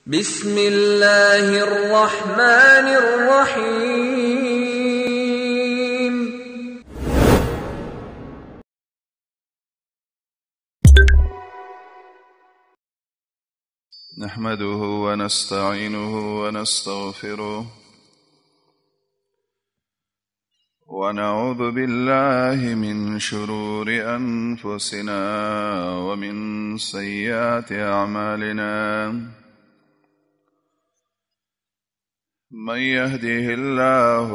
بسم الله الرحمن الرحيم. نحمده ونستعينه ونستغفره ونعوذ بالله من شرور أنفسنا ومن سيئات أعمالنا. من يهده الله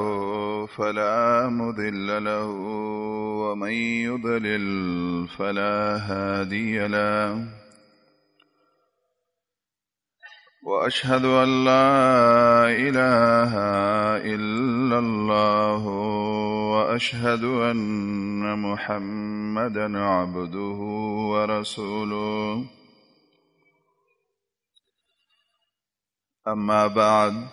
فلا مضل له ومن يضلل فلا هادي له. وأشهد أن لا إله إلا الله وأشهد أن محمدا عبده ورسوله. أما بعد،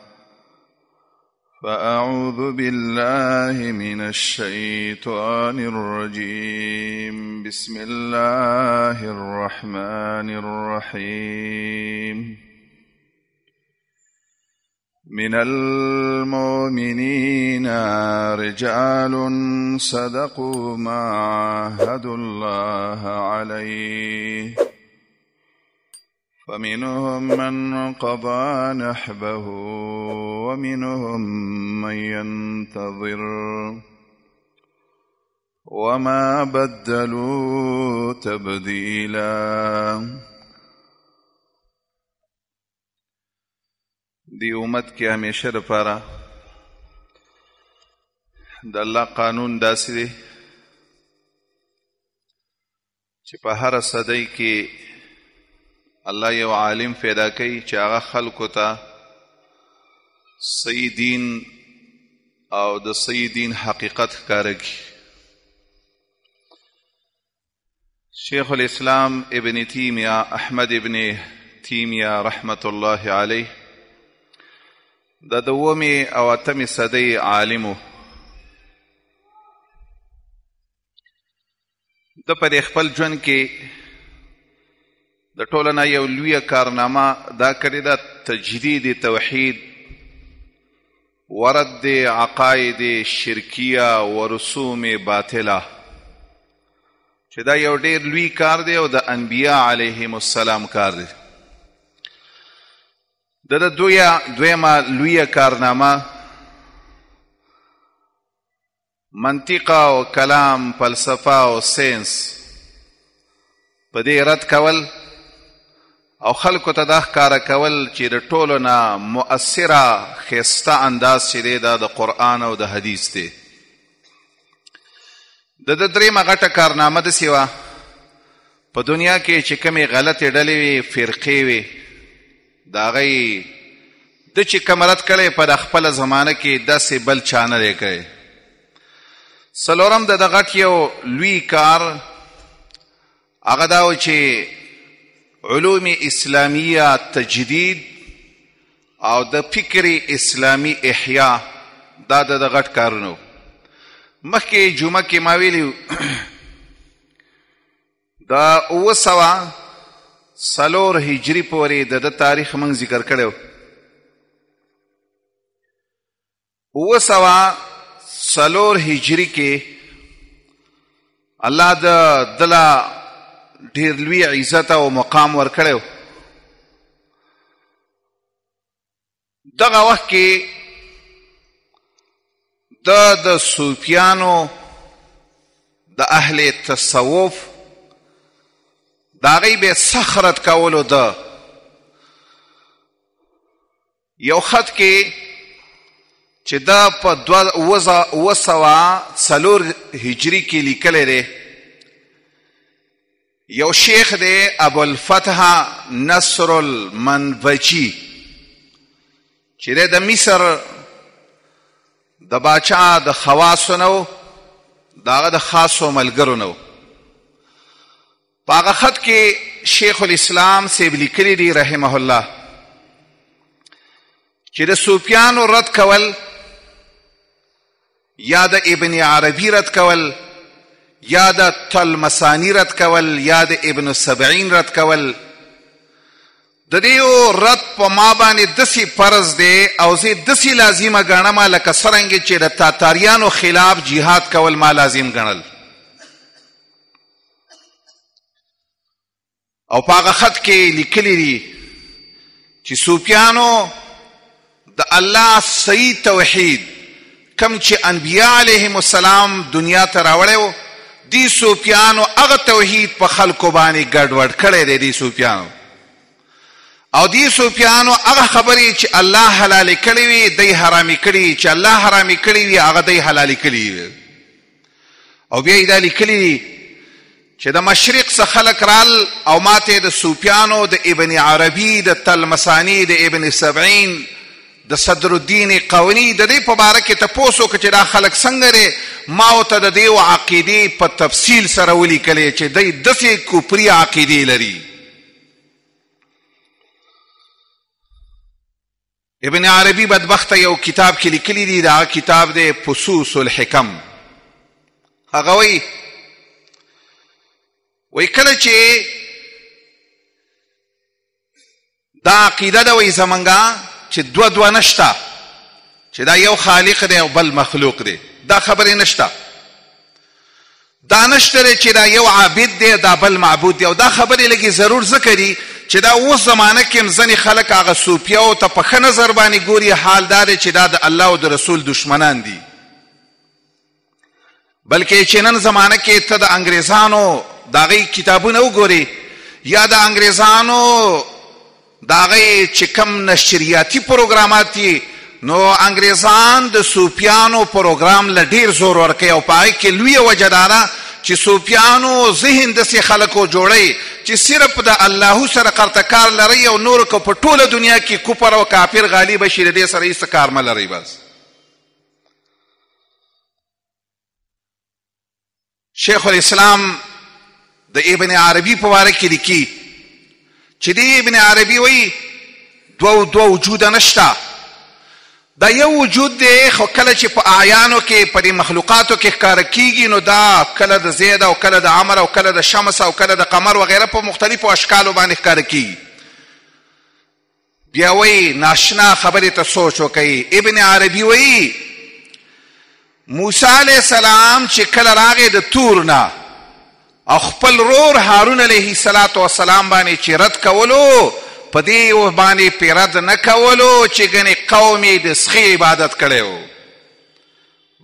فأعوذ بالله من الشيطان الرجيم. بسم الله الرحمن الرحيم. من المؤمنين رجال صدقوا ما عاهدوا الله عليه، فمنهم من قضى نحبه ومنهم من ينتظر وما بدلوا تبديلا. دی امت کې همیشه لپاره د الله قانون داسې دی چې په هر صدۍ کې الله یو عالم پیدا کوي چې هغه خلکو ته صحیح دین او د صحیح دین حقیقت ښکاره کړي. شیخ الاسلام ابن تیمیه احمد ابن تیمیه رحمت الله علیه د دومې او اتمې صدۍ عالمو. د په خپل ژوند کې د ټولو نه یو لویه کارنامه دا کړې ده تجدید توحید ورد عقاید شرکیه و رسوم باطله، چې دا یو ډېر لوی کار دی او د انبیا علیهم السلام کار دی. د دویمه لویه کارنامه منطق او کلام، فلسفه او ساینس په دې رد کول او خلکو ته دا ښکاره کول چې د ټولو نه مؤثره ښایسته انداز چې دی دا د قرآن او د حدیث دی. د درېیمه غټه کارنامه داسې وه په دنیا کې چې کومې غلطې ډلې وې، فرقې وې، د هغې د چې کوم رد کړی په د خپله زمانه کې داسې بل چا نه دی کړی. څلورم د غټ یو لوی کار هغه دا و چې علوم اسلامیه تجدید او د فکر اسلامی احیا دا د غټ کارونه. مخکې جمعه کې ما ویلي دا 904 هجري پورې د تاریخ موږ ذکر کړی. 904 هجري کې الله دله ډېر لوی عزت او مقام ورکړی. دغه وخت کې د صوفیانو د اهل تصوف د هغې به سخت رد کولو ده. یو خط کې چې دا په 904 هجري کې لیکلی دی، یو شیخ دی ابوالفتح نصر المنوجي چې دی د مصر د باچا د خواصو نه و، د هغه د خاصو ملګرو نه و. په هغه خط کې شیخ الاسلام صاحب لیکلی دی رحمه الله چې د صوفیانو رد کول یا د ابن عربي رد کول یا د طلمسانی رد کول یا د ابن سبعین رد کول د دې رد په ما باندې داسې فرض دی او زه داسې لازمه ګڼم لکه څرنګه چې د تاتاریانو خلاف جهاد کول ما لازم ګڼل. او په هغه خط کې لیکلي دي چې صوفیانو د الله صحیح توحید کم چې انبیاء علیهم السلام دنیا ته راوړی، دی صوفیانو هغه توحید په خلکو باندې ګډوډ کړی دی. دی صوفیانو او دی صوفیانو هغه خبرې چې الله حلال کړی وي دی حرامي کړي، چې الله حرامي کړی وي هغه دی حلال کړي وي. او بیا یې دا لیکلي دي چې د مشرق څخه خلک رال او ماته د صوفیانو د ابن عربي د تلمسانی د ابن سبعین د صدر الدین قونی د دې په باره کې تپوس وکړه چې دا خلک څنګه دی. ما ورته د دې عقیدې په تفصیل سره ولیکلې چې دی داسې کفري عقیدې لري. ابن عربي بدبخته یو کتاب کې لیکلی دی، دا کتاب دی فصوص الحکم. هغه وی کله چې دا عقیده ده وی زمونږه چې دوه نشته، چې دا یو خالق دی او بل مخلوق دی، دا خبرې نشته. دا نشته چې دا یو عابد دی دا بل معبود دی. او دا خبرې لګي ضرور ذکر دي چې دا اوس زمانه کې ځنې خلک هغه صوفیاو ته په ښه نظر باندې ګوري. حال دا دی چې دا د الله او د رسول دشمنان دي. بلکې چې نن زمانه کې ته د انګریزانو د هغې کتابونه وګورې یا د انګریزانو د هغې چې کوم نشریاتي پروګرامات دي، نو انګریزان د صوفیانو پروګرام له ډېر زور ورکوي. او په هغې کې لویه وجه دا ده چې صوفیانو ذهن داسې خلکو جوړوي چې صرف د الله سره قرتکار لرئ او نورو که په ټوله دنیا کې کفر او کافر غالبه شي د دې سره هېڅ کار مه لرئ. بس شیخ الاسلام د ابن عربي په باره کې لیکي چې دی ابن عربي وایي دوه وجوده نشته. دا یو وجود دی، خو کله چې په اعیانو کې په دې مخلوقاتو کې ښکاره کیږي نو دا کله د زید او کله د عمر او کله د شمس او کله د قمر وغیره په مختلفو اشکالو باندې ښکاره کیږي. بیا وایي ناشنا خبرې ته سوچ وکوي. ابن عربي وایي موسی علیه السلام چې کله راغی د تور نه او خپل رور هارون علیه السلام باندې چې رد کولو، په دې باندې پې رد نه کولو چې ګنې قوم یې د سخي عبادت کړی و،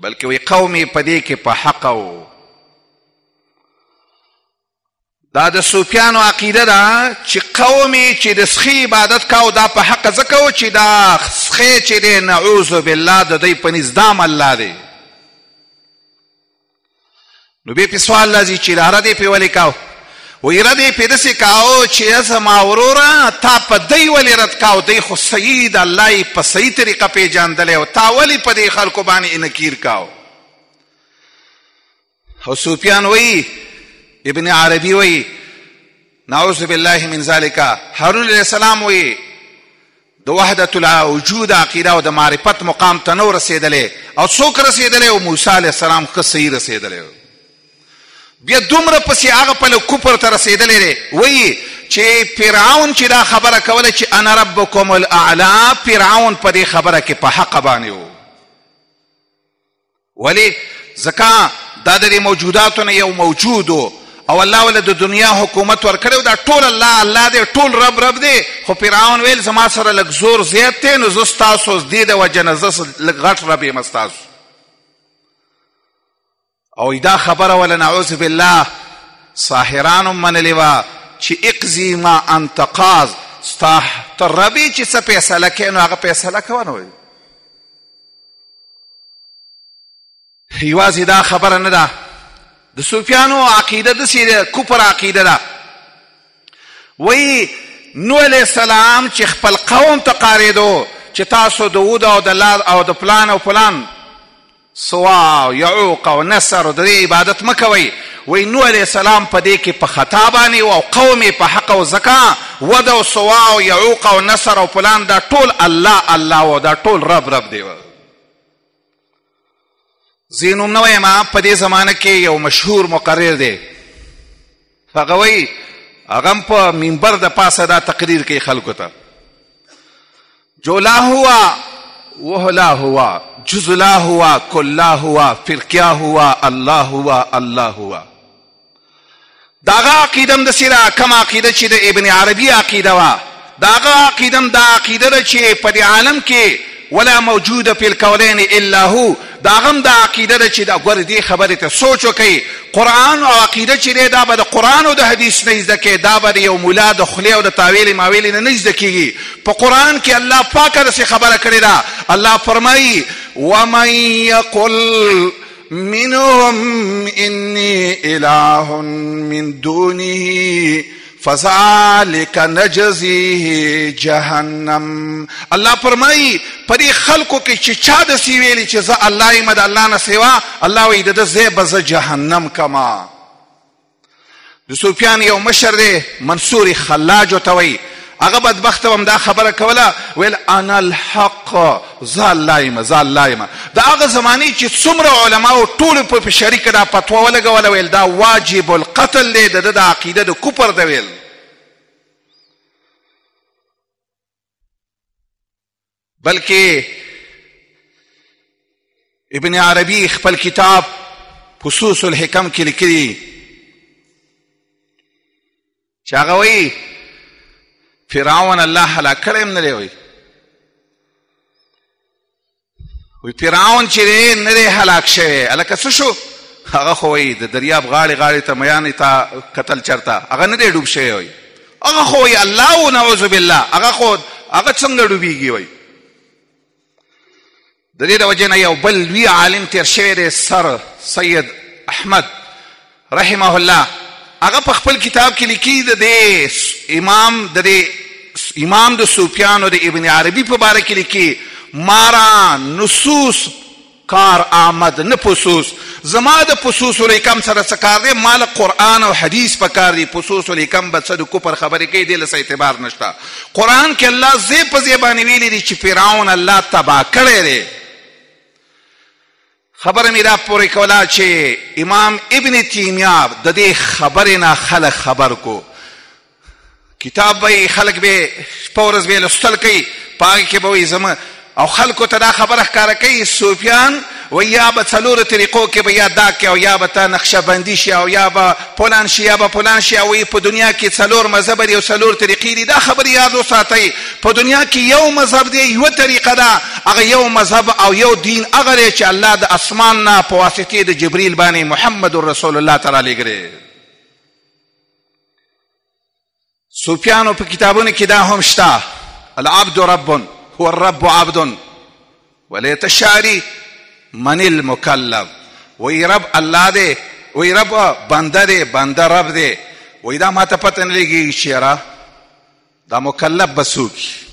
بلکې وی قوم یې په دې کې په حقه و. دا د صوفیانو عقیده ده چې قوم یې چې د سخي عبادت کاو دا په حقه ځکه و چې دا سخی چې دی نعوذ بالله د دوی په نزدام الله دی. نو بیا پې سوال راځي چې دا رد یې پې ولې کاو؟ وی رد یې پې داسې کاو چې زما وروره تا په دی ولې رد کاو؟ دی خو صحیح د الله یې په صحیح طریقه پېژندلی او تا ولې په دې خلکو باندې انکیر کاو؟ او صوفیان وی ابن عربي وی نعوذ بالله من ذلك. هارون علیه السلام وی د وحدت الوجود عقیده او د معرفت مقام ته نو رسېدلی، او څوک رسېدلی؟ او موسی علیه السلام ښه صحیح رسېدلی. بیا دومره پسې هغه پله کفر ته رسېدلی دی. وایي چې فرعون چې دا خبره کوله چې انا ربکم الاعلی، فرعون په دې خبره کې په حق باندې و. ولې؟ ځکه دا د دې موجوداتو نه یو موجود و او الله وله د دنیا حکومت ورکړی و. دا ټول الله دی، ټول رب دی. خو فرعون ویل زما سره لږ زور زیات دی، نو زه ستاسو دې د وجه نه زه لږ غټ رب یم ستاسو. او دا خبره ولا نعوذ بالله ساحرانو منلی وه چې اقضي ما انت قاض، ستا ته ربي چې څه فیصله کوي نو هغه فیصله کوه. نو یوازې دا خبره نه ده، د صوفیانو عقیده داسې ده، کفر عقیده ده. وایي نوح علیه السلام چې خپل قوم ته قارېدو چې تاسو د ود او د لات او د فلان او فلان سوا او یعوق او نصر او د دې عبادت مه کوئ. وایي نوح علیه السلام په دې کې په خطا باندې او قوم یې په حق او زکا. ود او سوا او یعوق او نصر او فلان دا ټول الله و، دا ټول رب دی. زه نوم نه وایم، په دې زمانه کې یو مشهور مقرر دی، هغه وایي هغه په منبر د پاسه دا تقریر کوي خلکو ته جو لا هوا وه لا هوا جز لا هوا کل لا هوا فرقیا هوا الله هوا الله هوا داغه عقیدم د سیره کم عقیده چې د ابن عربی عقیده وا داغه عقیدم دا عقیده ده چې په عالم کې ولا موجود فی الکونین الا هو داغم دا عقیده ده چې دا ګور دې خبره ته سوچ وکي قرآن او عقیده چې دا به د قرآن او د حدیث نه زده کې دا به یو مولا د خلی او د تاویل ماویل نه زده کیږي په قرآن کې الله پاک رسې خبره کړې ده الله فرمایي ومن یقل منهم انی اله من دونه فذلك نجزيه جهنم الله فرمایي پرې خلکو کې چې چا د سی ویلي چې زه الله یم د الله نه سوا الله وایي د زه به زه جهنم کما د سفیان یو مشر دی منصور خلاج ورته وایي هغه بدبخت هم دا خبره کوله ویل انا الحق زه الله یم زه الله یم د هغه زمانې چې څومره علماو ټول په شریک دا فتوا ولګوله ویل دا واجب القتل دی د عقیده د کفر دی ویل بلکې ابن عربی خپل کتاب فصوص الحکم کې لیکلي چې هغه وایي فرعون الله هلاک کړی هم نه دی وایي فرعون چې دی نه دی هلاک شوی هلکه څه شو هغه خو وایي د دریاب غاړې غاړې ته میانې ته کتل چرته هغه نه دی ډوب شوی وایي هغه خو وایي الله و نعوذ بالله هغه څنګه ډوبېږي وایي د دې د وجې نه یو بل لوی عالم تېر شوی دی سر سید احمد رحمه الله هغه په خپل کتاب کې لیکي د دې امام د صوفیانو د ابن عربي په باره کې لیکي مارا نصوص کار آمد نه پسوس زما د پسوس الحکم سره څه کار دی مال قرآن او حدیث په کار دی پسوس الحکم به څه د کفر خبرې کوي دې له اعتبار نشته قرآن کې الله زی په زی باندې ویلي دي چې فرعون الله تباه کړی دی خبره مې دا پورې کوله چې امام ابن تیمیه د دې خبرې نه خلک خبر کو کتاب به خلک به شپه ورځ به لوستل کوي په هغې کې به وایي زما او خلکو ته دا خبره ښکاره کوي صوفیان و یا به څلورو طریقو کې به یا دا کې او یا به ته نقشه بندي شي او یا به پلان شي یا به پلان شي او په دنیا کې څلور مذهب دي او څلور طریقې دي دا خبرې یاد وساتئ په دنیا کې یو مذهب دی یوه طریقه ده هغه یو مذهب او یو دین هغه دی چې الله د اسمان نه په واسطې د جبریل باندې محمد رسول الله تعالی لېږلی صوفیانو په کتابونو کې دا هم شته العبد رب هو الرب عبد وليت الشعري من المكلف وی رب الله دی وی رب بنده دی بنده رب دی وی دا ما ته پته نه لګي چې یاره دا مکلف به څوک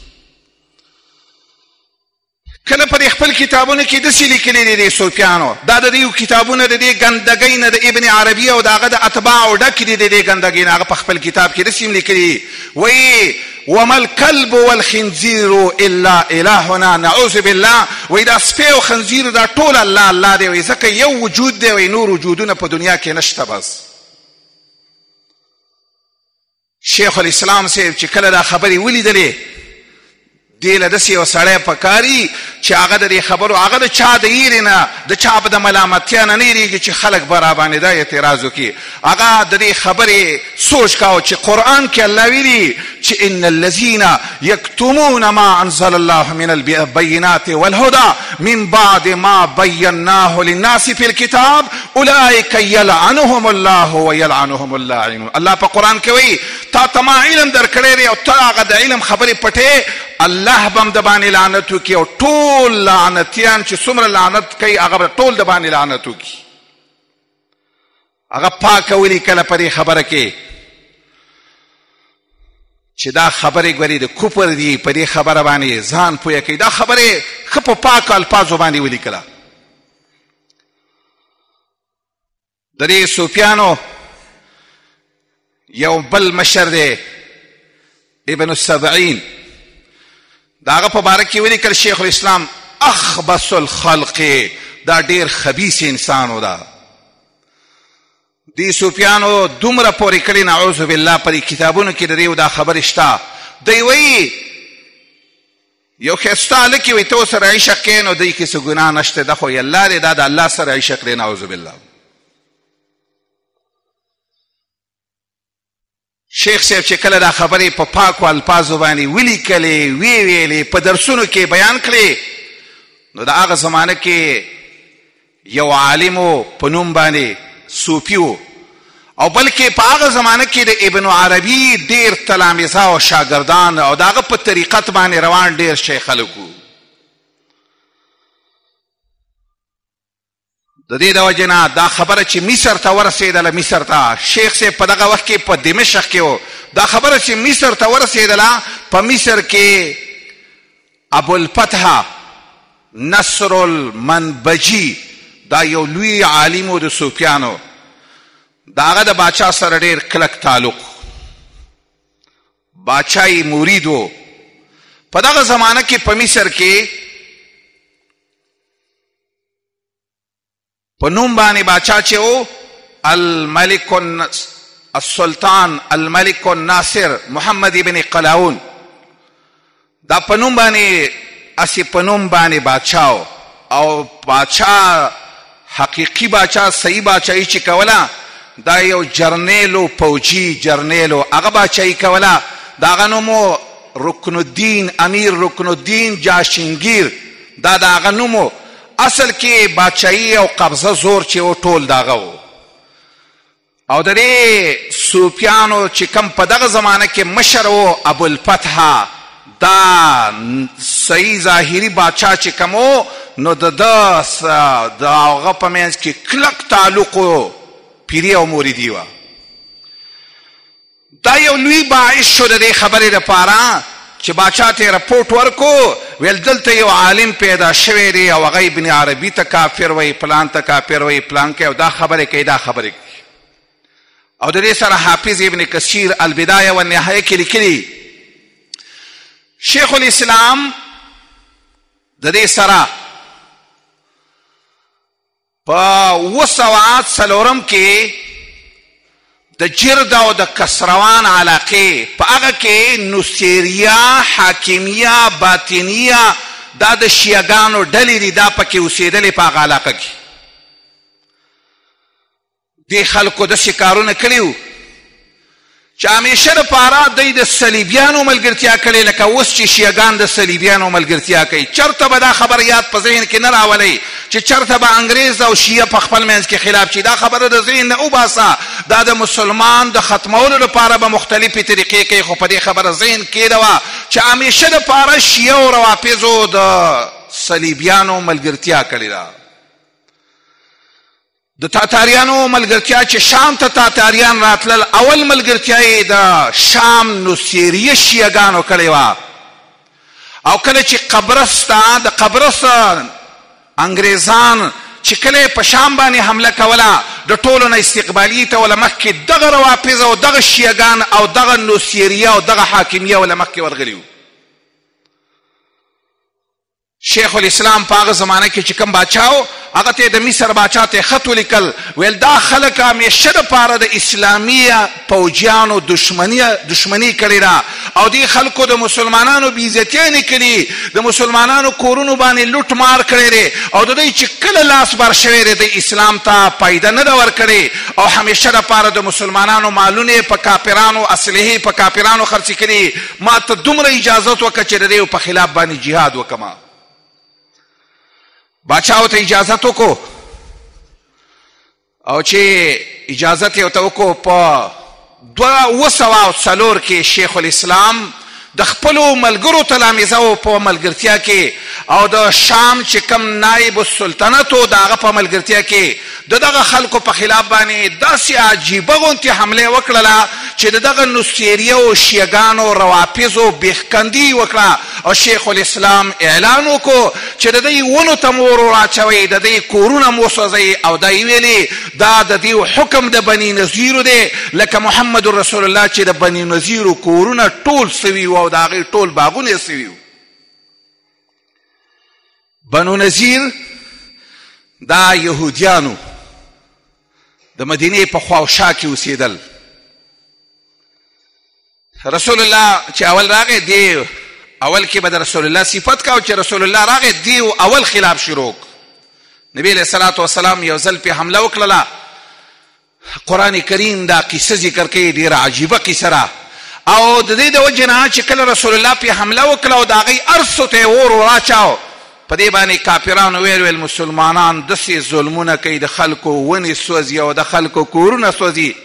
کله پر خپل کتابونو کې داسې لیکلي دي صوفیانو دا د دې کتابونه د دې ګندګۍ نه د ابن عربي او د هغه د اتباعو ډک دي د دې ګندګۍ نه هغه په خپل کتاب کې داسې لیکلي وایي وما الكلب والخنزير الا الهنا نعوذ بالله وای دا سپی او خنزیر دا ټول الله دی وای ځکه یو وجود دی وای نور وجودونه په دنیا کې نشته بس شیخ الاسلام صاحب چې کله دا خبرې ولیدلې دې له داسې یو سړی پکاري چې هغه د دې خبرو هغه د چا د ایرې نه د چا د ملامتیا نه نه یېرېږي چې خلک به را باندې دا اعتراض وکړي هغه د دې خبرې سوچ کاوه چې قرآن کې الله ویلي چې ان الذين يكتمون ما انزل الله من البينات والهدى من بعد ما بيناه للناس في الكتاب اولئك يلعنهم الله ويلعنهم اللاعنون الله په قرآن کې وایي تا تما علم درکړی دی او ته هغه د علم خبرې پټې الله به هم د باندې لعنت وکړي او ټول لعنتیان چې څومره لعنت کوي هغه به ټول د باندې لعنت وکړي هغه پاکه ولیکله په دې خبره کې چې دا خبرې ګورې د کفر دي په دې خبره باندې ځان پوهه کوي دا خبرې ښه په پاکو الفاظو باندې ولیکله د دې صوفیانو یو بل مشر دی ابن السبعین دا هغه په باره کې ولیکل شیخ الاسلام اخبث الخلق دا ډیر خبیث انسان و دا دی صوفیانو دومره پورې کړي نعوذ بالله په دې کتابونو کې د دې دا خبرې شته دی وایي یو ښایسته هلک وي ته ورسره عشق کوې نو دی کې څه ګناه نشته ده خو الله دی دا د الله سره عشق دی نعوذ بالله شیخ صاحب چې کله دا خبرې په پاکو الفاظو باندې ولیکلې ویلې په درسونو کې بیان کړې نو د هغه زمانه کې یو عالمو په نوم باندې صوفي و او بلکې په هغه زمانه کې د ابن عربي ډېر تلامذه او شاګردان او د هغه په طریقت باندې روان ډېر شي خلک وو د دې د وجې نه دا خبره چې مصر ته ورسېدله مصر ته شیخ صاحب په دغه وخت کې په دمشق کې و دا خبره چې مصر ته ورسېدله په مصر کې ابوالفتح نصر المنبجي دا یو لوی عالم و د صوفیانو د هغه د باچا سره ډېر کلک تعلق باچا یې مرید و په دغه زمانه کې په مصر کې په نوم باندې باچا چې و الملک السلطان الملک الناصر محمد ابن قلاون دا په نوم باندې اسی په نوم باندې باچا و او باچا حقیقی باچا صحیح باچایی چې کوله دا یو جرنیلو فوجي جرنیلو هغه باچایی کوله د هغه نوم و رکن الدین امیر رکن الدین جاشنگیر دا د هغه نوم و اصل کې باچایی او قبضه زور چې و ټول د هغه و او د دې صوفیانو چې کم په دغه زمانه کې مشر و ابوالفتح دا صحیح ظاهري باچا چې کم و نو د هغه په منځ کې کلک تعلق و پیری او موریدي وه دا یو لوی باعث شو د دې خبرې دپاره چې باچا ته رپورټ ورکو ویل دلته یو عالم پیدا شوی دی او هغه ابن عربي ته کافر وایي پلان ته کافر وایي پلان کوي او دا خبرې کوي دا خبرې کوي او د دې سره حافظ ابن کثیر البدایه والنهایه کې لیکلي شیخ الاسلام د دې سره په 904 کې د جرد او د کسروان علاقې په هغه کې نصیریه حاکمیه باطنیه دا د شیعګانو ډلې دي دا پکې اوسېدلې په هغه علاقه کې دې خلکو داسې کارونه کړي وو چې همیشه دپاره دوی د صلیبیانو ملګرتیا کړې لکه اوس چې شیعګان د صلیبیانو ملګرتیا کوي چرته به دا خبر یاد په ذهن کې نه راولئ چې چرته به انګریز او شیعه په خپل منځ کې خلاف شي دا خبره د ذهن نه وباسه دا د مسلمان د ختمولو لپاره به مختلفې طریقې کوي خو په دې خبره ذهن کېده وه چې همیشه دپاره شیعه او روافظو د صلیبیانو ملګرتیا کړې ده د تاتاریانو ملګرتیا چې شام ته تاتاریان راتلل اول ملګرتیا یې د شام نصیریه شیعګانو کړې وه او کله چې قبرس ته د قبرس انګریزان چې کله په شام باندې حمله کوله د ټولو نه استقبالیې ته وله مخکې دغه روافظ او دغه شیعګان او دغه نصیریه او دغه حاکمیه وله مخکې ورغلي وو شیخ الاسلام په هغه زمانه کې چې کوم باچا و هغه ته د مصر باچا ته خط ولیکل ویل دا خلک همیشه دپاره د اسلامي پوجیانو دشمني کړې ده او دې خلکو د مسلمانانو بېعزتیانې کړي د مسلمانانو کورونو باندې لوټ مار کړی دی او د دوی چې کله لاس بر شوی دی د اسلام ته فایده نه ده ورکړې او همیشه دپاره د مسلمانانو مالونه په کافرانو اسلحې په کافرانو خرڅې کړي ما ته دومره اجازت وکړه چې د دې په خلاف باندې جهاد وکړم باچاو ته اجازت وکړو او چې اجازت یې ورته وکړو په 204 کې شیخ الاسلام د خپلو ملګرو تلامذو په ملګرتیا کې او د شام چې کوم نایب السلطنت و د هغه په ملګرتیا کې د دغه خلکو په خلاف باندې داسې عجیبه غوندې حملې وکړله چې د دغه نصیریه او شیعګانو روافظو بیخکندي وکړه او شیخ الاسلام اعلان وکړو چې د دوی ونو ته مو ور واچوئ د دوی کورونه مو وسوځئ او دا یې ویلې دا د دوی حکم د بني نظیرو دی لکه محمد رسول الله چې د بني نظیرو کورونه ټول سوي وو او د هغې ټول باغونه سوي وو بنو نظیر دا یهودیانو د مدینې په خوا او شا کې اوسېدل. رسول الله چې اول راغی دی اول کې به د رسول الله صفت کا او چې رسول الله راغی دی اول خلاف شروع. نبی علیہ الصلوۃ والسلام یو ځل په حمله وکړه. قرآن کریم دا قصه ذکر کوي ډیره عجیبه قصه را او د دې د وجه نه چې کله رسول الله په حمله وکړه او د هغې ارسو ته یې اور راچاو په دې باندې کافرانو ویل مسلمانان داسې ظلمونه کوي د خلکو ونې سوځي او د خلکو کورونه سوځي.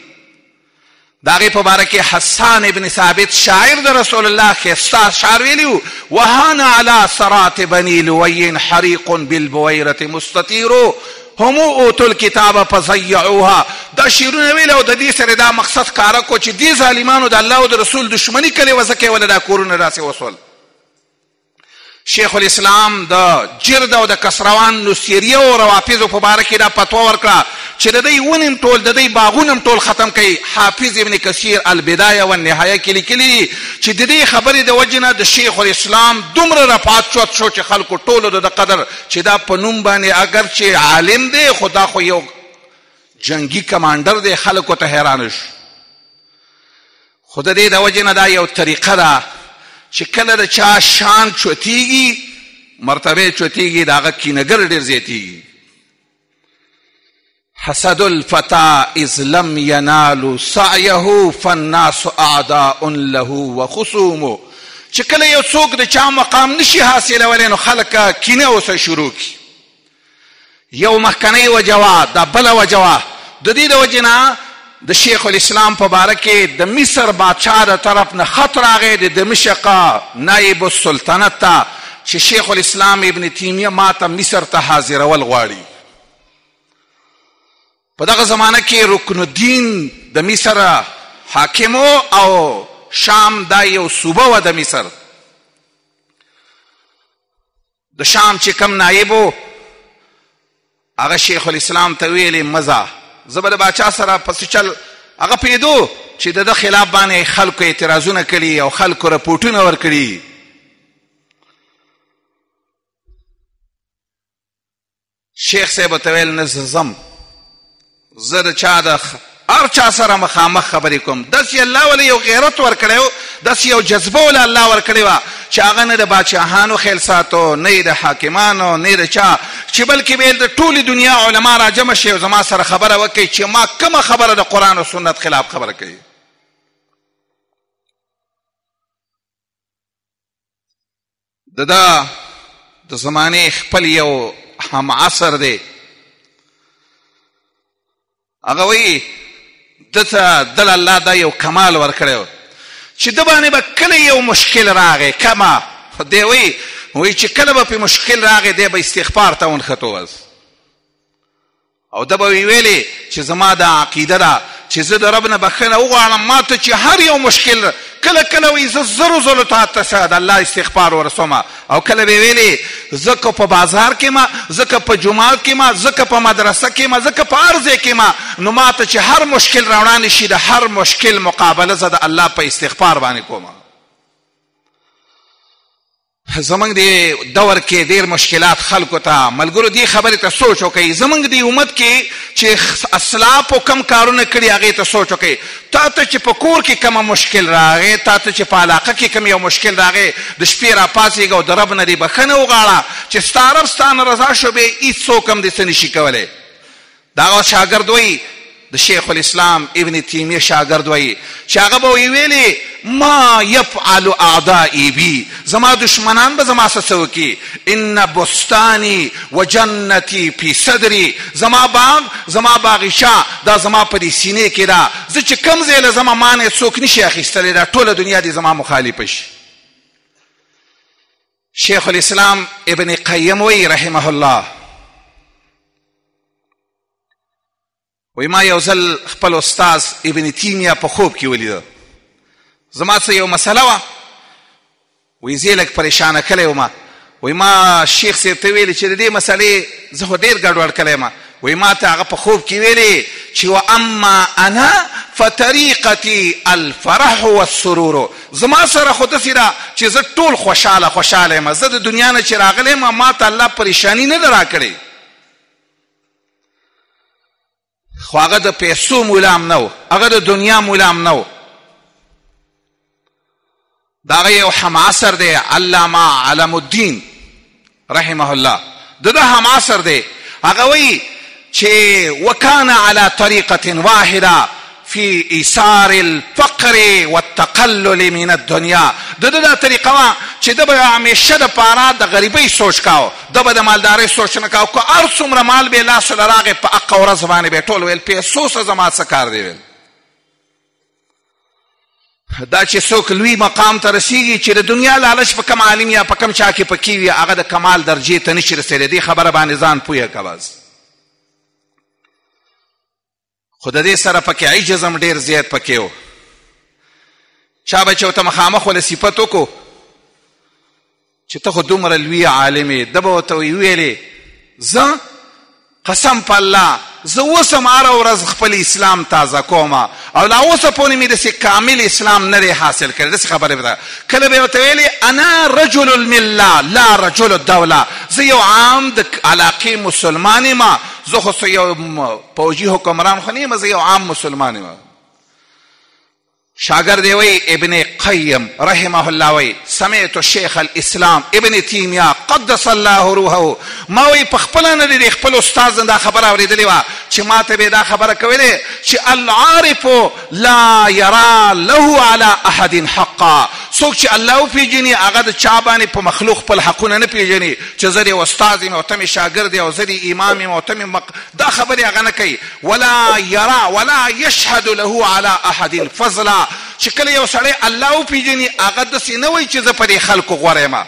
د هغې په باره کې حسان ابن ثابت شاعر د رسول الله ښایسته اشعار ویلي وو وهان علی صرات بني لوی حریق بالبویرة مستطیر هم اوتوا الکتاب فضیعوها. دا شعرونه ویل او د دې سره دا مقصد کاره کو چې دې ظالمانو د الله او د رسول دشمني کړې وه ځکه یې وله دا کورونه داسې وسول. شیخ الاسلام د جرد او د کسروان نصیریه او روافظو په باره کې دا فتوا ورکړه چې د دوی ونې هم ټول د دوی باغونه هم ټول ختم کوي. حافظ ابن کثیر البدایه والنهایه کې لیکلي چې د دې خبرې د وجې نه د شیخ الاسلام دومره رفعت شو چې خلکو ټولو د قدر چې دا په نوم باندې اگر چې عالم دی خو دا خو یو جنگي کمانډر دی خلکو ته حیران شو. خو د دې د وجې نه دا یو طریقه ده چې کله د چا شان چوتیږي مرتبه چوتیږي د هغه کینهګر ډېر زیاتیږي. حسد الفتى اذ لم ينال سعيه فالناس اعداء له وخصوم. چې کله یو څوک د چا مقام نشي حاصلولی نو خلک کینه اوسه شروع کړي. یو مخکنۍ وجه وه دا بله وجه وه د دې د وجې نه د شیخ الاسلام په باره کې د مصر بادشاه د طرف نه خط راغی د دمشق نایب السلطنت ته چې شیخ الاسلام ابن تیمیه ما ته مصر ته حاضرول غواړي. په دغه زمانه کې رکن الدین د مصر حاکم او شام دا یو صوبه وه د مصر. د شام چې کم نایب و هغه شیخ الاسلام ته ویلې مزه زه به د باچا سره پسې چل هغه پوهېدو چې د ده خلاف باندې خلکو اعتراضونه کړي او خلکو رپورټونه ورکړي. شیخ صاحب ورته ویل نه زه زه د چا د هر چا سره مخامخ خبرې کوم. داسې الله وله یو غیرت ورکړی و داسې یو جذبه وله الله ورکړې وه چې هغه نه د باچاهانو خیل ساتو نه یې د حاکمانو نه یې د چا چې بلکې به د ټولې دنیا علما را جمع شي او زما سره خبره وکړي چې ما کومه خبره د قرآن او سنت خلاف خبره کوي. د زمانې خپل یو هم عصر دی هغه وایي دته دل الله دا یو کمال ورکړی و چې د باندې به کله یو مشکل راغی کمه دی وایي چې کله به پې مشکل راغی دی به استغفار ته ونښتو بس او ده به ویلې چې زما دا عقیده ده چې زه د رب نه بخښنه وغواړم ما ته چې هر یو مشکل کله کله وایي زه زرو ځلو ته د الله استغفار ورسوم او کله به ویلې زه که په بازار کې ما زه که په جومات کې ما زه که په مدرسه کې ما زه که په هر ځای کې ما نو ما ته چې هر مشکل راوړاندې شي د هر مشکل مقابله زه د الله په استغفار باندې کوم. زمونږ د دور کې ډېر مشکلات خلکو ته ملګرو دې خبرې ته سوچ وکړئ. زمونږ د امت کې چې اسلافو کم کارونه کړي هغې ته سوچ وکړئ. تا ته چې په کور کې کومه مشکل راغی تا ته چې په علاقه کې کوم یو مشکل راغی د شپې راپاڅېږه او د رب نه دې بښنه وغواړه چې ستا رب ستا نه رضا شو بیا هېڅوک هم دې څه نشي کولی. د هغه شاګرد وایي د شیخ الاسلام ابن تیمیه شاګرد وایي چې هغه به ویلې ما یفعل اعدائي بي زما دشمنان به زما څه وکړي. ان بستاني و جنتي في صدري زما باغچه دا زما په دې سینې کې ده زه چې کوم ځای له زما ما نه څوک نشي اخیستلی دا ټوله دنیا دې زما مخالفه شي. شیخ الاسلام ابن قیم وایي رحمه الله وی ما یو ځل خپل استاذ ابن تیمیه په خوب کې ولیده. زما څه یو مسله وه وی زه یې لږ پریشانه کلی وم. وی ما شیخ صاحب ته ویلې چې د دې مسلې زه خو ډېر ګډوډ کلی یم. وی ما ته هغه په خوب کې ویلې چې واما انا فطریقتي الفرح والسرور زما سره خو داسې ده چې زه ټول خوشحاله یم. زه د دنیا نه چې راغلی یم ما ته الله پریشاني نه ده راکړې. خو هغه د پیسو مولا هم نه و، هغه د دنیا مولا هم نه و. د هغه یو همعصر دی علامه علم الدین رحمه الله، د ده همعصر دی. هغه وایي چې وکان علی طریقة واحده فی ایثار الفقر والتقلل من الدنیا. د ده دا طریقه وه چې ده به همیشه دپاره د غریبۍ سوچ کاو، ده به د مالدارۍ سوچ نه کاو. که هر څومره مال به یې لاسو له راغی په حقه ورځ باندې به یې ټول ویل پیسو څه زما څه کار دی ویل. دا چې څوک لوی مقام ته رسیږي چې د دنیا لالچ په کم عالم یا په کم چا کې پکې وي هغه د کمال درجې ته نشي رسېدی. دې خبره باندې ځان پوهه که بس. خو د دې سره پکې عجز هم ډېر زیات پکې و. چا به چې ورته مخامخ وله صفت وکړو چې ته خو دومره لوی عالم یې، ده به ورته ویلې زه قسم په الله زه اوس هم هره ورځ خپل اسلام تازه کوم او لا اوسه پورې مې داسې کامل اسلام نه دی حاصل کړی. داسې خبرې به کله به یې ورته ویلې انا رجل المله لا رجل الدوله، زه یو عام د علاقې مسلمان یم، زه خو یو پوجي حکمران خو نه یم، زه یو عام مسلمان یم. شاگرد وی ابن قیم رحمه الله وی سمعت شیخ الاسلام ابن تیمیه قدس الله روحه، ما وی په خپله نه دی د خپل استاد دا خبره اورېدلې وه چې ما ته به دا خبره کولې چې العارف لا یرا له علی احد حقا. څوک چې الله وپېژني هغه د چا باندې په مخلوق خپل حقونه نه پېژني چې زه د استاد یم او ته مې شاګرد یې او زه د امام یم او ته مې دا خبرې هغه نه کوي. ولا یرا ولا یشهد له علی احد فضلا، چې کله یو سړی الله وپېژني هغه داسې نه وایي چې زه په دې خلکو غوره یم.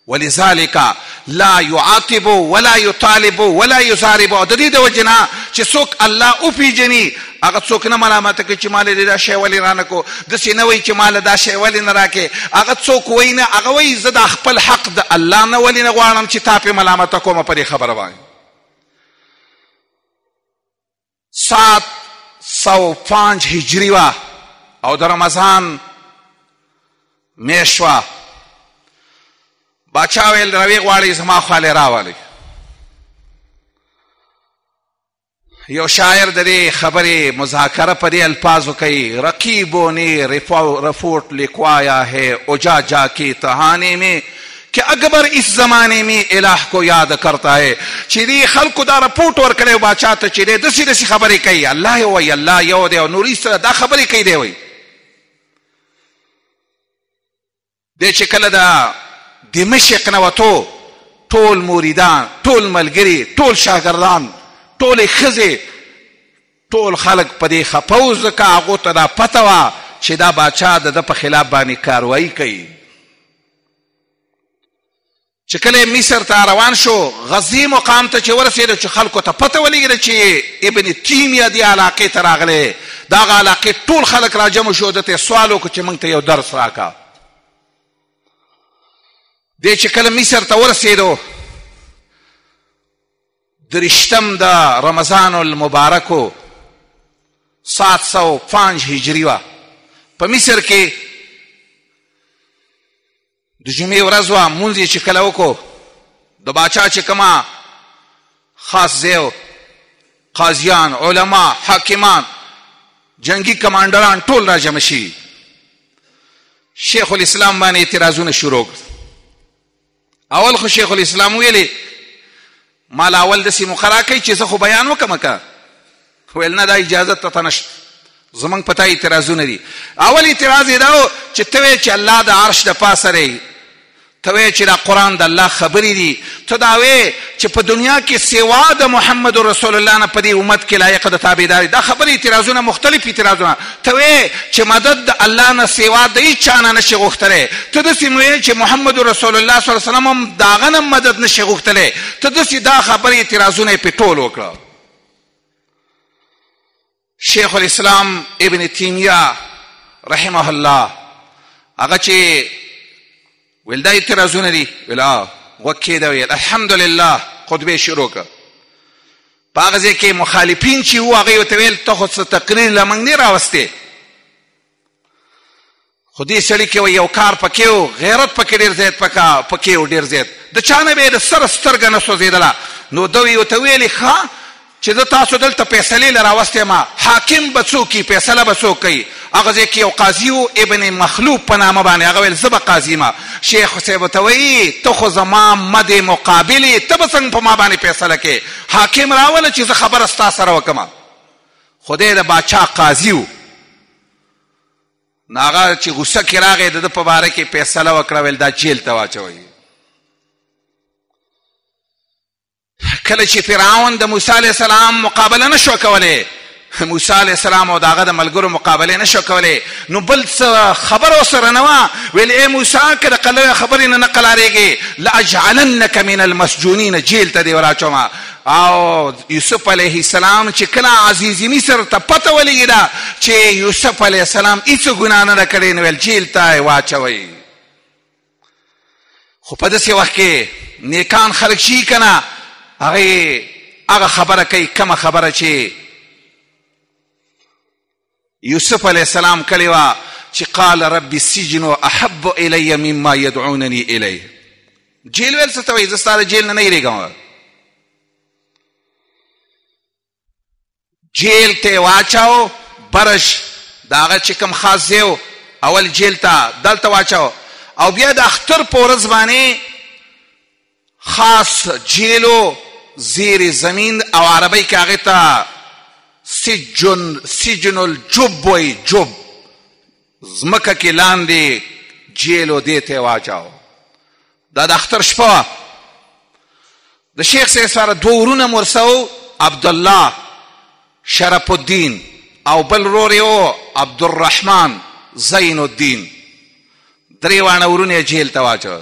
ولذلك لا يعاتب ولا يطالب ولا يضارب. د دې د وجې نه چې څوک الله وپېژني هغه څوک نه ملامته کوي چې مال دې دا شی ولې رانه کو، داسې نه وایي چې مال دا شی ولې نه راکې. هغه څوک وایي نه، هغه وایي زه د خپل حق د الله نه ولې نه غواړم چې تا پې ملامته کومه په دې خبره باندې. 705 هجري وه او د رمضان میاشت وه. باچا ویل روی غواړي زما خواله راولي. یو شاعر د دې خبرې مذاکره په دې الفاظو کوي رقیبوں نے رپورٹ لکھوایا ہے اجاجا کی تہانے میں کہ اکبر اس زمانے میں الہ کو یاد کرتا ہے. چې دې خلکو دا رپورټ ورکړی باچا ته چې دې داسې داسې خبرې کوي، الله وایي الله یو دی او نوري سره دا خبرې کوي دی وایي. دی چې کله دا دمشق نه وتو ټول مریدان ټول ملګري ټول شاګردان ټولې ښځې ټول خلک په دې خفه و ځکه هغو ته دا پته وه چې دا باچا د ده په خلاف باندې کاروایي کوي. چې کله مصر ته روان شو غزني مقام ته چې ورسېده چې خلکو ته پته ولګېده چې ابن تیمیه دې علاقې ته راغلی، د هغه علاقې ټول خلک راجمع شو، ده ته یې سوال وکړو چې موږ ته یو درس راکړه. دی چې کله مصر ته ورسېدو 23 د رمضان المبارکو 705 هجري وه. په مصر کې د جمعې ورځ وه، مونځ یې چې کله وکړو د باچا چې کومه خاص ځای و، قاضیان علما حاکمان جنگي کمانډران ټول را جمع شي. شیخ الاسلام باندې اعتراضونه شروع کړ. اول خو شیخ الاسلام ویلې مال اول داسې مقرره کوي چې زه خو بیان وکړم که ویل نه دا اجازت ته نشته، زمونږ په تا اعتراضونه دي. اول اعتراض یې دا و چې ته وایې چې الله د عرش د پاسه دی، ته وایې چې دا قرآن د الله خبرې دي، ته دا وایې چې په دنیا کې سوا د محمد رسول الله نه په دې امت کې لایق د تابعداري. دا خبرې اعتراضونه مختلف اعتراضونه. ته وایې چې مدد د الله نه سوا د هېڅ چا نه نشي غوښتلی، ته داسې وایې چې محمد رسول الله صلی الله علیه وسلم هم د هغه نه مدد نشي غوښتلی، ته داسې دا خبرې اعتراضونه یې پې ټول وکړه. شیخ الاسلام ابن تیمیه رحمه الله هغه چې ویل دا اعتراضونه دي، ویل غوږ کېده ویل الحمدلله خطبې شروع کړه. په هغه ځای کې مخالفین چې وو هغه یې ورته ویل ته خو څه تقریر له موږ نه راوستې، خو دې سړي کې یو کار پکې و، غیرت پکې ډېر زیات پکې و ډېر زیات، د چا نه به یې د سره سترګه نه سوځېدله. نو ده یې ورته ویلې ښه چې زه تاسو دلته فیصلې لراوستې ما حاکم به څوک وي فیصله به څوک کوي هغه ځای کې یو قاضي و ابن مخلوب په نامه باندې هغه ویل زه به قاضي ما شیخ صاحب ورته وایي ته خو زما مد مقابل یې ته به څنګه په ما باندې فیصله کوې حاکم راوله چې زه خبره ستا سره وکړم خدای د باچا قاضي و نو هغه چې غصه کې راغی د ده په باره کې فیصله وکړه ویل دا جیل ته واچوئ کله چې فرعون د موسی علیه السلام مقابله نشو کولی موسی علیه السلام او د هغه د ملګرو مقابله نشو کولی نو بل څه خبره ورسره نه وه ویل ای موسی که د قلوی خبرې نه نه قلاریږي لاجعلنک من المسجونین جیل ته دې وراچومه او یوسف علیه السلام چې کله عزیز مصر ته پته ولګېده چې یوسف علیه السلام هیڅ ګناه نه ده کړې نو ویل جیل ته یې واچوئ خو په داسې وخت کې نیکان خلک شي که نه هغه خبره کوي کومه خبره چې یوسف علیه السلام کړې وه چې قال رب السجن احب الی مما یدعوننی الیه جیل ویل څه ته وایي زه ستا د جیل نه نه یېرېږم جیل ته واچاو برش د هغه چې کوم خاص ځای و اول جیل ته دلته واچاو او بیا د اختر په ورځ باندې خاص جیلو زیر زمین او عربی کې هغې ته سجن الجب وایي جب ځمکه کې لاندې جیلو دې ته یې واچاو دا د اختر شپه وه د شیخ صاحب سره دوه ورونه مو ورسه و عبدالله شرف الدین او بل رور یې و عبدالرحمن زین الدین درې واړه ورونه یې جیل ته واچول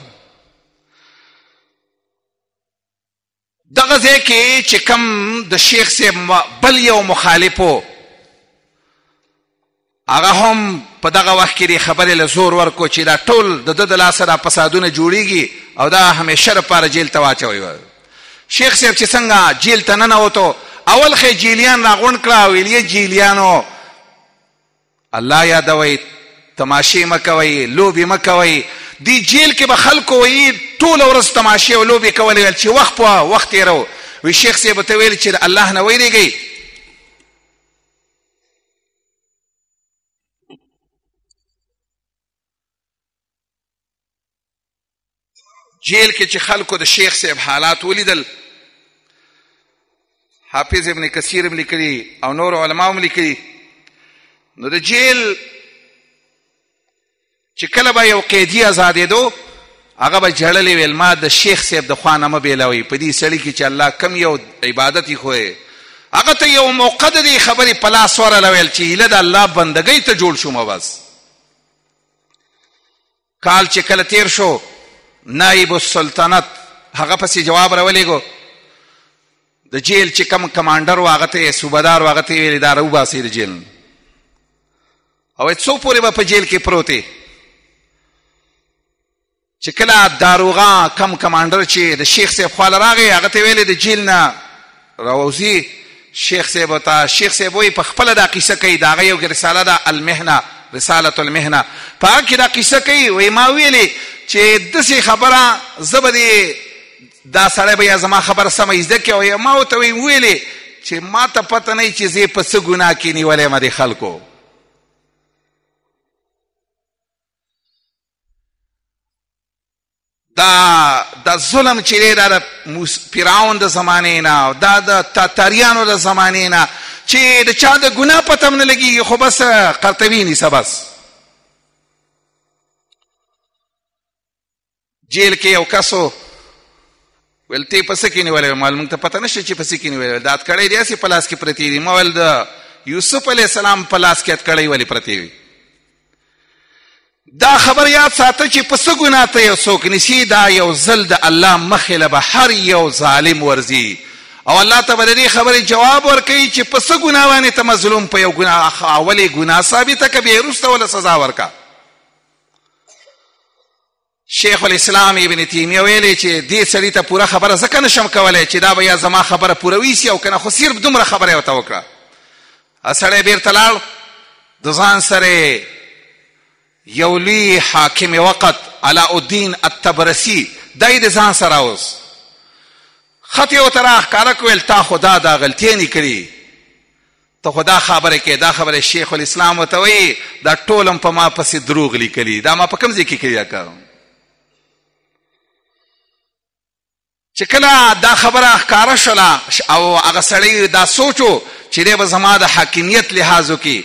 دغه ځای کې چې کوم د شیخ صاحب بل یو مخالف و هغه هم په دغه وخت کې دې خبرې له زور ورکړو چې دا ټول د ده د لاسه دا فسادونه جوړیږي او دا همیشه لپاره جیل ته واچوئ شیخ صاحب چې څنګه جیل ته ننوتو اول خې جیلیان راغونډ کړه او ویل یې جیلیانو الله یادوئ تماشې مه کوئ لوبې مه کوئ دی جیل کې به خلکو وایي ټوله ورځ تماشې او لوبې کولې ویل چې وخت په وخت تېرو وی شیخ صاحب ورته ویل چې د الله نه ویرېږئ جیل کې چې خلکو د شیخ صاحب حالات ولیدل حافظ ابن کثیر هم لیکلي او نور علما هم لیکلي نو د جیل چې کله به یو قیدي ازادېدو هغه به ژړلې ویل ما د شیخ صاحب د خوا نه مه بېلوئ په دې سړي کې چې الله کم یو عبادت یې ښوی هغه ته یو موقع د دې خبرې په لاس ورله ویل چې هیله د الله بندګۍ ته جوړ شومه بس کال چې کله تیر شو نایب السلطنت هغه پسې جواب راولېږو د جیل چې کم کمانډر و هغه ته صوبهدار و هغه ته یې ویلې دا راوباسئ د جیل او څو پورې به په جیل کې پروت چې کله داروغه کم کمانډر چې د شیخ صاحب خواله راغی هغه ته ویلې د جیل نه راوځي شیخ صاحب ته شیخ صاحب وایي په خپله دا قصه کوي د هغه یو رساله ده المهنه رسالة المهنه په هغه کې دا قصه کوي وایي ما ویلې چې داسې خبره زه به دې دا سړی به یا زما خبره سمه زده کړي او ما ورته ویلې چې ما ته پته نه وي چې زه په څه ګناه کې نیولی یم د خلکو دا ظلم چې دی دا د فرعون د زمانې نه دا د تاتاریانو د زمانې نه چې د چا د ګناه پته هم نه لګېږي خو بس قرطبي نیسه بس جیل کې یو کس و ویل ته په څه کې نیولی ویل موږ ته پته نشته چې په څه کې نیولی ویل دا هتکړۍ دې هسې په لاس کې پرتې دي ما ویل د یوسف علیه السلام په لاس کې هتکړۍ ولې پرتې وي دا خبر یاد ساته چې په څه ګناه ته یو څوک نیسي دا یو ځل د الله مخې له به هر یو ظالم ورځي او الله ته به د دې خبرې جواب ورکوي چې په څه ګناه باندې ته مظلوم په یو ګناه اولې ګناه ثابته که بیا وروسته وله سزا ورکه شیخ الاسلام ابن تیمیه ویلی چې دې سړي ته پوره خبره ځکه نشم کولی چې دا به یا زما خبره پوره ویسي او که نه خو صرف دومره خبره یې ورته وکړه سړی بیرته لاړ د ځان سره یو لوی حاکم وقت علاء الدین الطبرسي دا یې د ځان سره اوس خط یې ورته راښکاره کړ ویل تا خو دا غلطۍ نه کړي ته خو دا خبره کې دا خبره شیخ الاسلام ورته وایي دا ټول هم په ما پسې دروغ لیکلي دا ما په کوم ځای کې کړي دا کار چې کله دا خبره ښکاره شوله او هغه سړی دا سوچو چې دی به زما د حاکمیت لحاظ وکړي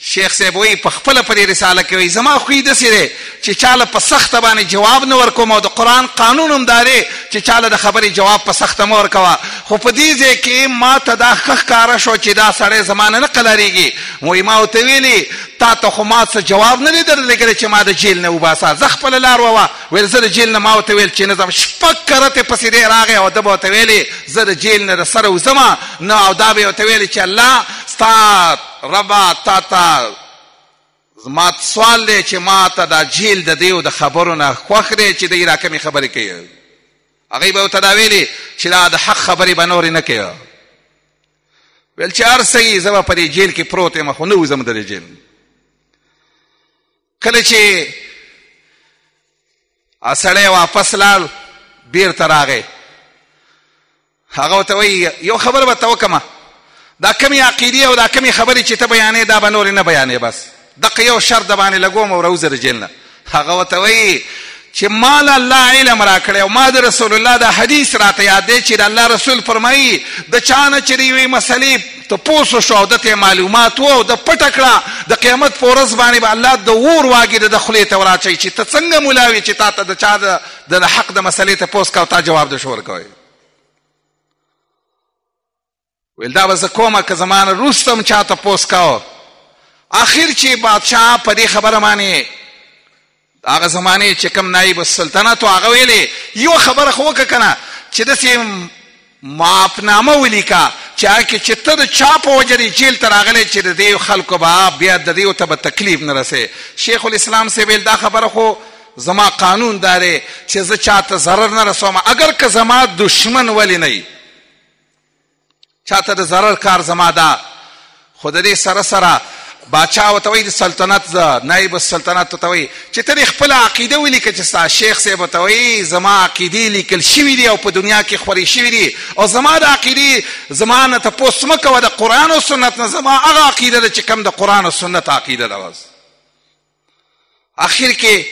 شیخ صاحب وایي په خپله په دې رساله کې وایي زما خوی داسې دی چې چاله په سخته باندې جواب نه ورکوم او د قرآن قانون هم دا دی چې چاله د خبرې جواب په سخته مه ورکوه خو په دې ځای کې ما ته دا ښه ښکاره شو چې دا سړی زما نه قلاریږي وایي ما ورته ویلي تا ته خو ما څه جواب نه دی درلېږلی چې ما د جیل نه وباسه زه خپله لار ووه ویل زه د جیل نه ما ورته ویل چې نه ځم شپږ کرتې پسې دی راغی او ده به ورته ویلې زه د جیل نه د سره وځم نه او دا به یې ورته ویلې چې الله ستا ربا تا ته زما سوال دی چې ما ته دا جیل د دیو د خبرو نه خوښ دی چې دی را کمې خبرې کوي هغوی به ورته دا ویلې چې دا د حق خبرې به نورې نه کوي ویل چې هر څه زه به په دې جیل کې پروت یم خو نه وځم د دې جیل کله چې سړی واپس لاړ بیرته راغی هغه ورته وایي یو خبره به ته وکړمه دا کمی عقیدې او دا کمی خبرې چې ته بیانې دا به نورې نه بیانې بس دقه یو شرط د باندې لګوم او راوځه د جیل نه هغه ورته وایي چې ما له الله علم راکړی او ما د رسول الله دا حدیث راته یاد دی چې د الله رسول فرمایي د چا نه چې د یوې مسلې تپوس وشو او دته معلومات و او د پټه کړه د قیامت په ورځ باندې به الله د اور واګې د خولې ته وراچوي چې ته څنګه ملا وې چې تا ته د چا د حق د مسلې تپوس کوه تا جواب د شو ورکوئ ویل دا به زه کومه که زما نه وروسته هم چا تپوس کوه آخر چې بادشاه په دې خبره باندې هغه زمانې چې کوم نایب السلطنت و هغه ویلې یو خبره خو وکړه که نه چې داسې معافنامه ولیکه چې هغه کې چې ته د چا په وجه دې جیل ته راغلی چې د دې خلکو به بیا د دې ته به تکلیف نه رسې شیخ الاسلام صاحب ویل دا خبره خو زما قانون دا دی چې زه چاته ضرر نه رسوم اگر که زما دشمن ولې نه وي چاته د ضرر کار زما ده خو د دې سره سره باچا ورته وایي د سلطنت نایب السلطنت ورته وایي چې ته دې خپله عقیده ولیکه چې ستا شیخ صاحب ورته وایي زما عقیدې لیکل شوي دي او په دنیا کې خورې شوي دي او زما د عقیدې زما نه تپوس مه کوه د قرآن او سنت نه زما هغه عقیده ده چې کوم د قرآن او سنت عقیده ده بس اخر کې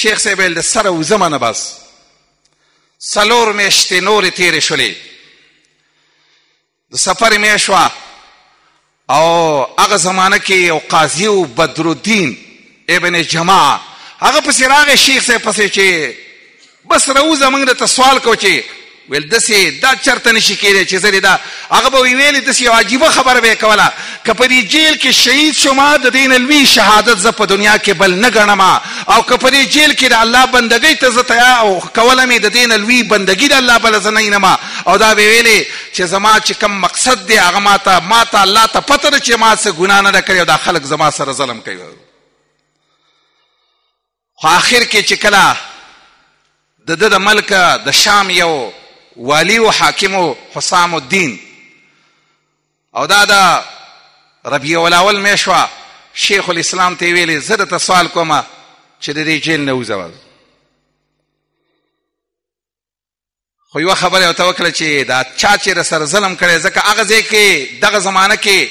شیخ صاحب ویل د سره وځمه نه بس 4 میاشتې نورې تېرې شولې د سفر میاشت شوه او هغه زمانه کې یو قاضي و بدرالدین ابن جماعه هغه پسې راغی شیخ صاحب پسې چې بس راوځه موږ درته سوال کوو چې ویل داسې دا چرته نشي کېدی چې زه دې دا هغه به ویلې داسې یو عجیبه خبره به یې کوله که په دې جیل کې شهید شوم د دې نه لوی شهادت زه په دنیا کې بل نه ګڼم او که په دې جیل کې د الله بندګۍ ته زه تیار او کوله مې د دې نه لوی بندګي د الله بله زه نه وینم او دا به ویلې چې زما چې کوم مقصد دی هغه ما ته الله ته پته ده چې ما څه ګناه نه ده کړې او دا خلک زما سره ظلم کوي خو آخر کې چې کله د ده د ملک د شام یو والی و حاکم و حسام الدین او دا د ربیع الاول میاشت وه شیخ الاسلام ته یې ویلې زه درته سوال کومه چې د دې جیل نه وځه خو یوه خبره یې ورته وکړه چې دا چا چې رسره ظلم کړی ځکه هغه ځای کې دغه زمانه کې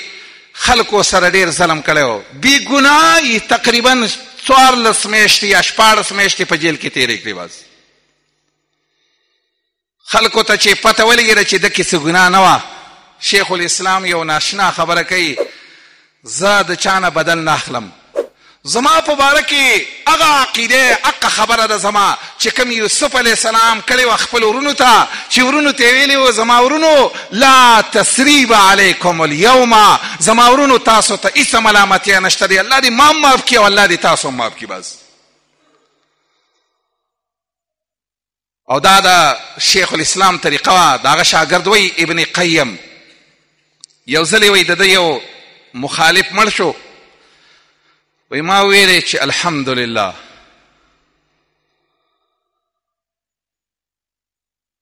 خلکو سره ډېر ظلم کړی و بې ګناه تقریبا 14 میاشتې یا 14 میاشتې په جیل کې تېرې کړې بس خلکو ته چې پته ولګېده چې ده کې څه ګناه نه وه شیخ الاسلام یو ناشنا خبره کوي زه د چا نه بدل نه اخلم زما په باره کې هغه عقیده حق خبره ده زما چې کوم یوسف علیه السلام کړی و خپل ورونو ته چې ورونو ته یې ویلي و زما ورونو لا تسریب علیکم اليوم زما ورونو تاسو ته هېڅ ملامتیا نشته دی الله دې ما هم معاف کړي او الله دې تاسو هم معاف کړي بس او دا د شیخ الاسلام طریقه وه د هغه شاګرد وایي ابن قیم یو ځلې وایي د ده یو مخالف مړ شو وی ما ویلې چې الحمدلله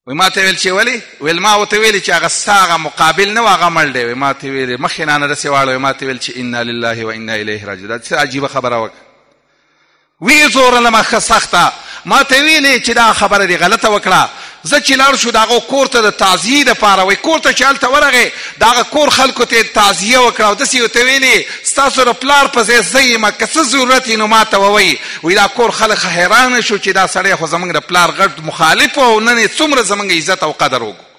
وی ما ته ویل چې ولې ویل ما ورته ویلې چې هغه ستا هغه مقابل نه و هغه مړ دی وی ما ته ویلې مخکې نه داسې واړه وی ما ته ویل چې انا لله و انا الیه راجعون دا څه عجیبه خبره وکړه وی زورلمه ښه سخته ما ته ویلې چې دا خبره دې غلطه وکړه زه چې لاړ شو د هغه کور ته د تعزیې دپاره وایي کور ته چې هلته ورغی د هغه کور خلکو ته یې تعزیه وکړه او داسې ورته ویلې ستاسو د پلار په ځای زه یم که څه ضرورت یې نو ما ته ووایي وایي دا کور خلک حیرانه شو چې دا سړی خو زموږ د پلار غټ مخالف و او نن یې څومره زموږ عزت او قدر وکړو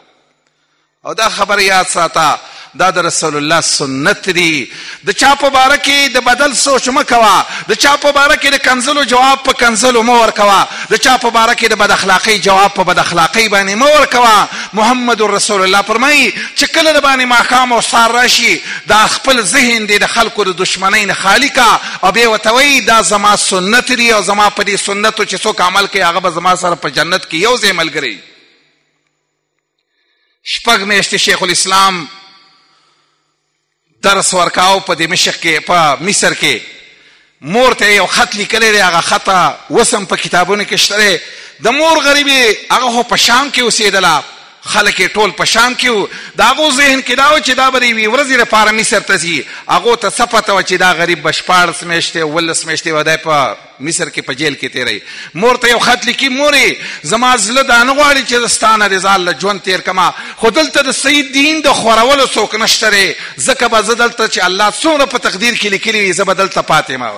او دا خبره یاد ساته دا د رسول الله سنت دی د چا په باره کې د بدل سوچ مه کوه د چا په باره کې د کنځلو جواب په کنځلو مه ورکوه د چا په باره کې د بد اخلاقۍ جواب په بد اخلاقۍ باندې مه ورکوه محمد رسول الله فرمایي چې کله د باندې ماښام او سهار راشي دا خپل ذهن دی د خلکو د دشمنۍ نه خالي کا او بیا ورته وایي دا زما سنت دی او زما په دې سنتو چې څوک عمل کوي هغه به زما سره په جنت کې یو ځای ملګری 6 میاشتې شیخ الاسلام درس ورکاو په دمشق کې په مصر کې مور ته یو خط لیکلی دی هغه خط اوس هم په کتابونو کې شته دی د مور غریبي هغه خو په شام کې اوسېدله خلک یې ټول په شام کې وو د هغو ذهن کې دا و چې دا به د یوې ورځې لپاره مصر ته ځي هغو ته څه پته وه چې دا غریب به 14 میاشتې 18 میاشتې به دی په مصر کې په جیل کې تیری مور ته یو خط لیکي مورې زما زړه دا نه غواړي چې زه ستا نه رضا له ژوند تیر کړمه خو دلته د صحیح دین د خورولو څوک نشته دی ځکه به زه دلته چې الله څومره په تقدیر کې لیکلي وي زه به دلته پاتې یم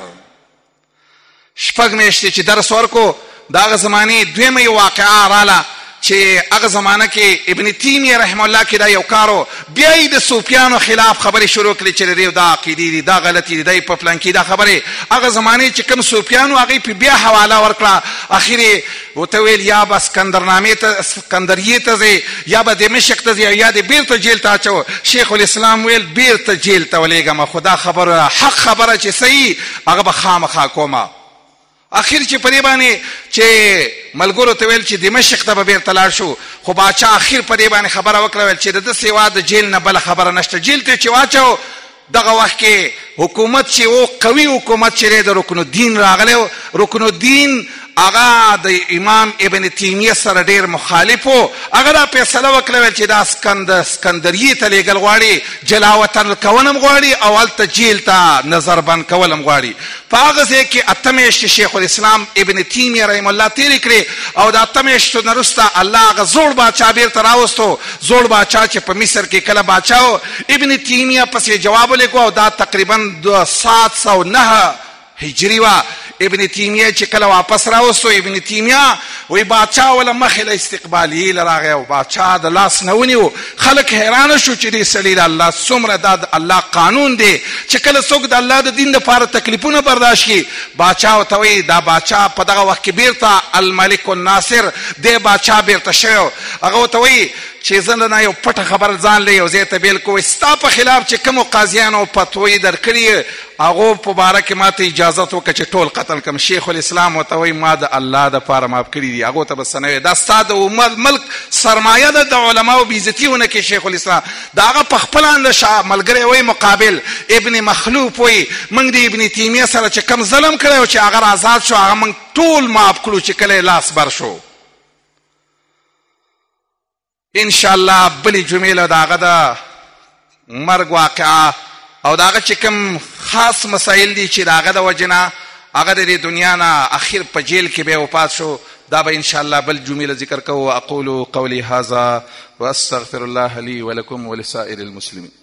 6 میاشتې چې درس ورکو د هغه زمانې دویمه یو واقعه راله چې هغه زمانه کې ابن تیمیه رحم الله کې دا یو کارو بیا یې د صوفیانو خلاف خبرې شروع کړې چې لري دا عقیدې دي دا غلطې دي دی په فلان کې دا خبرې هغه زمانې چې کوم صوفیانو هغې په بیا حواله ورکړه اخر یې ورته ویل یا به اسکندریې ته ځې یا به دمشق ته ځې یا دې بیرته جیل ته اچو شیخ الاسلام ویل بیرته جیل ته ولېږم خو دا خبره حق خبره چې صحیح هغه به خامخا کومه اخر چې په دې باندې چې ملګرو ته ویل چې دمشق ته به بیرته لاړ شو خو باچا اخر په دې باندې خبره وکړه ویل چې د ده سوا د جیل نه بله خبره نشته جیل ته چې واچو دغه وخت کې حکومت چې و قوي حکومت چې دی د رکن الدین راغلی و رکن الدین هغه د امام ابن تیمیه سره ډیر مخالف و هغه دا فیصله وکړه ویل چې دا اسکندریې ته لیږل غواړي جلا وطن کول هم غواړي او هلته جیل ته نظر بند کول هم غواړي په هغه ځای کې 8 میاشتې شیخ الاسلام ابن تیمیه رحم الله تېرې کړې او د 8 میاشتو نه وروسته الله هغه زوړ باچا بیرته راوستو زوړ باچا چې په مصر کې کله باچا و ابن تیمیه پسې جواب ولیکو او دا تقریبا 709 هجری وه ابن تیمیه چې کله واپس راوستو ابن تیمیه وی باچا ولا مخې له استقبالیې له راغی او باچا د لاس نه ونیو خلک حیرانه شو چې دې سړي د الله څومره دا د الله قانون دی چې کله څوک د الله د دین دپاره تکلیفونه برداشت کړي باچا ورته وایي دا باچا په دغه وخت کې بیرته الملک الناصر دی باچا بیرته شوی هغه ورته وایي چې زه نه یو پټه خبر ځان له یو ځای ته بیل کوی ستا په خلاف چې کومو قاضیانو فتوی درکړي هغو په باره کې ما ته اجازت وکړه چې ټول قتل کړم شیخ الاسلام ورته وایي ما د الله دپاره معاف کړي دي هغو ته به څه نه وایي دا ستا د ملک سرمایه ده د علماو بېعزتي ونه کړي شیخ الاسلام د هغه په خپله ملګری وایي مقابل ابن مخلوف وایي موږ د ابن تیمیه سره چې کوم ظلم کړی و چې هغه آزاد شو هغه موږ ټول معاف کړو چې کله یې لاس بر شو انشاءالله بلې جمعې له د هغه د مرګ واقعه او د هغه چې کوم خاص مسایل دي چې د هغه د وجې نه هغه د دې دنیا نه اخر په جیل کې بیا وفات شو دا به انشاءالله بل جمعې له ذکر کوو اقول قولي هذا واستغفر الله لي ولكم ولسائر المسلمين